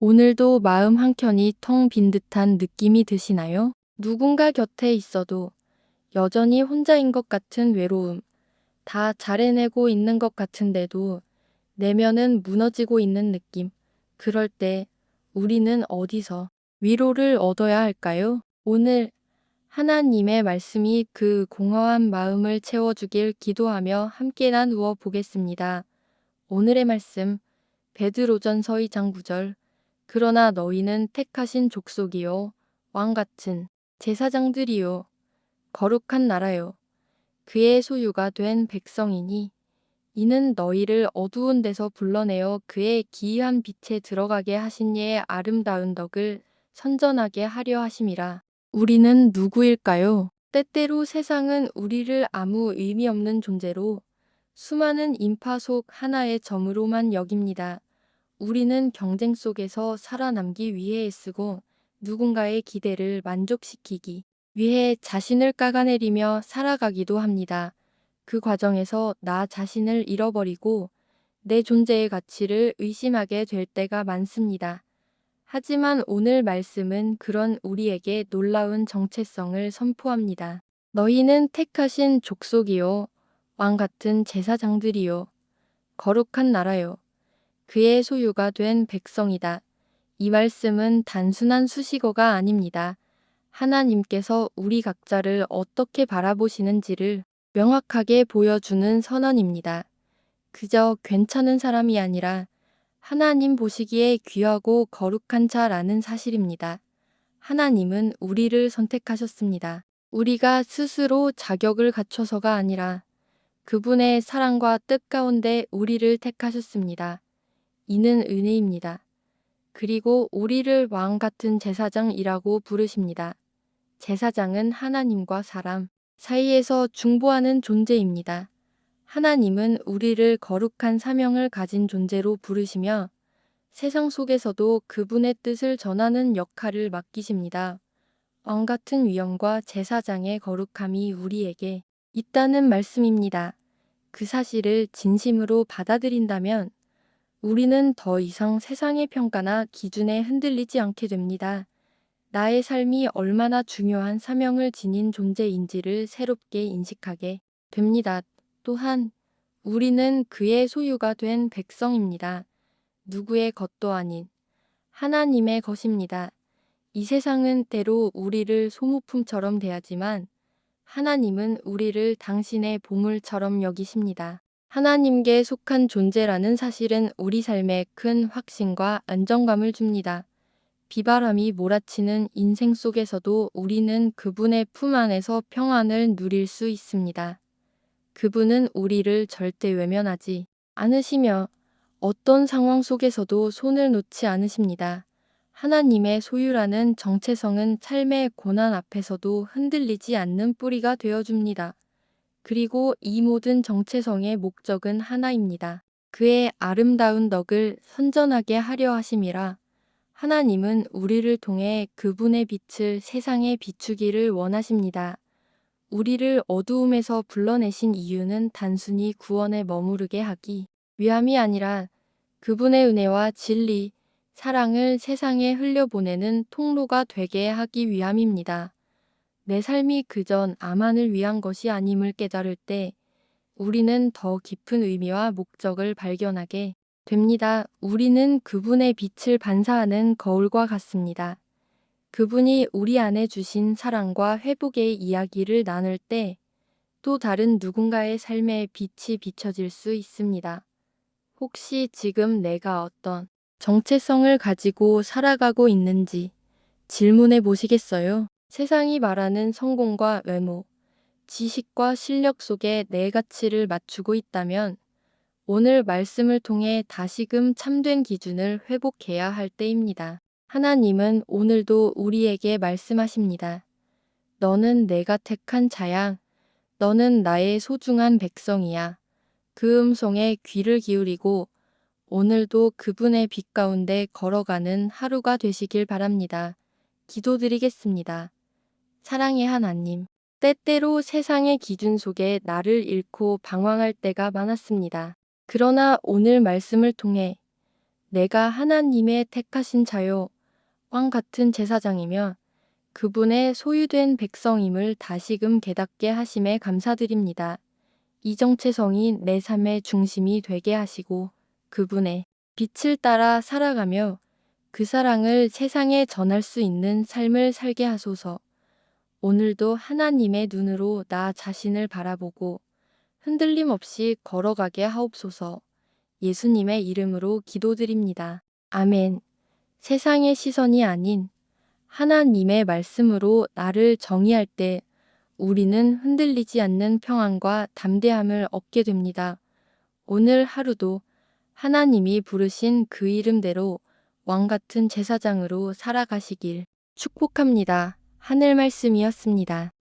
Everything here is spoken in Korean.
오늘도 마음 한켠이 텅 빈 듯한 느낌이 드시나요? 누군가 곁에 있어도 여전히 혼자인 것 같은 외로움, 다 잘해내고 있는 것 같은데도 내면은 무너지고 있는 느낌. 그럴 때 우리는 어디서 위로를 얻어야 할까요? 오늘 하나님의 말씀이 그 공허한 마음을 채워주길 기도하며 함께 나누어 보겠습니다. 오늘의 말씀, 베드로전서 2장 9절. 그러나 너희는 택하신 족속이요 왕 같은 제사장들이요 거룩한 나라요 그의 소유가 된 백성이니 이는 너희를 어두운 데서 불러내어 그의 기이한 빛에 들어가게 하신 이의 아름다운 덕을 선전하게 하려 하심이라. 우리는 누구일까요? 때때로 세상은 우리를 아무 의미 없는 존재로 수많은 인파 속 하나의 점으로만 여깁니다. 우리는 경쟁 속에서 살아남기 위해 애쓰고 누군가의 기대를 만족시키기 위해 자신을 깎아내리며 살아가기도 합니다. 그 과정에서 나 자신을 잃어버리고 내 존재의 가치를 의심하게 될 때가 많습니다. 하지만 오늘 말씀은 그런 우리에게 놀라운 정체성을 선포합니다. 너희는 택하신 족속이요 왕 같은 제사장들이요 거룩한 나라요 그의 소유가 된 백성이다. 이 말씀은 단순한 수식어가 아닙니다. 하나님께서 우리 각자를 어떻게 바라보시는지를 명확하게 보여주는 선언입니다. 그저 괜찮은 사람이 아니라 하나님 보시기에 귀하고 거룩한 자라는 사실입니다. 하나님은 우리를 선택하셨습니다. 우리가 스스로 자격을 갖춰서가 아니라 그분의 사랑과 뜻 가운데 우리를 택하셨습니다. 이는 은혜입니다. 그리고 우리를 왕 같은 제사장이라고 부르십니다. 제사장은 하나님과 사람 사이에서 중보하는 존재입니다. 하나님은 우리를 거룩한 사명을 가진 존재로 부르시며 세상 속에서도 그분의 뜻을 전하는 역할을 맡기십니다. 왕 같은 위엄과 제사장의 거룩함이 우리에게 있다는 말씀입니다. 그 사실을 진심으로 받아들인다면 우리는 더 이상 세상의 평가나 기준에 흔들리지 않게 됩니다. 나의 삶이 얼마나 중요한 사명을 지닌 존재인지를 새롭게 인식하게 됩니다. 또한 우리는 그의 소유가 된 백성입니다. 누구의 것도 아닌 하나님의 것입니다. 이 세상은 때로 우리를 소모품처럼 대하지만 하나님은 우리를 당신의 보물처럼 여기십니다. 하나님께 속한 존재라는 사실은 우리 삶에 큰 확신과 안정감을 줍니다. 비바람이 몰아치는 인생 속에서도 우리는 그분의 품 안에서 평안을 누릴 수 있습니다. 그분은 우리를 절대 외면하지 않으시며 어떤 상황 속에서도 손을 놓지 않으십니다. 하나님의 소유라는 정체성은 삶의 고난 앞에서도 흔들리지 않는 뿌리가 되어줍니다. 그리고 이 모든 정체성의 목적은 하나입니다. 그의 아름다운 덕을 선전하게 하려 하심이라. 하나님은 우리를 통해 그분의 빛을 세상에 비추기를 원하십니다. 우리를 어두움에서 불러내신 이유는 단순히 구원에 머무르게 하기 위함이 아니라 그분의 은혜와 진리, 사랑을 세상에 흘려보내는 통로가 되게 하기 위함입니다. 내 삶이 그저 나만을 위한 것이 아님을 깨달을 때 우리는 더 깊은 의미와 목적을 발견하게 됩니다. 우리는 그분의 빛을 반사하는 거울과 같습니다. 그분이 우리 안에 주신 사랑과 회복의 이야기를 나눌 때 또 다른 누군가의 삶에 빛이 비춰질 수 있습니다. 혹시 지금 내가 어떤 정체성을 가지고 살아가고 있는지 질문해 보시겠어요? 세상이 말하는 성공과 외모, 지식과 실력 속에 내 가치를 맞추고 있다면 오늘 말씀을 통해 다시금 참된 기준을 회복해야 할 때입니다. 하나님은 오늘도 우리에게 말씀하십니다. 너는 내가 택한 자야. 너는 나의 소중한 백성이야. 그 음성에 귀를 기울이고 오늘도 그분의 빛 가운데 걸어가는 하루가 되시길 바랍니다. 기도드리겠습니다. 사랑의 하나님, 때때로 세상의 기준 속에 나를 잃고 방황할 때가 많았습니다. 그러나 오늘 말씀을 통해 내가 하나님의 택하신 자요, 왕 같은 제사장이며 그분의 소유된 백성임을 다시금 깨닫게 하심에 감사드립니다. 이 정체성이 내 삶의 중심이 되게 하시고 그분의 빛을 따라 살아가며 그 사랑을 세상에 전할 수 있는 삶을 살게 하소서. 오늘도 하나님의 눈으로 나 자신을 바라보고 흔들림 없이 걸어가게 하옵소서. 예수님의 이름으로 기도드립니다. 아멘. 세상의 시선이 아닌 하나님의 말씀으로 나를 정의할 때 우리는 흔들리지 않는 평안과 담대함을 얻게 됩니다. 오늘 하루도 하나님이 부르신 그 이름대로 왕 같은 제사장으로 살아가시길 축복합니다. 하늘 말씀이었습니다.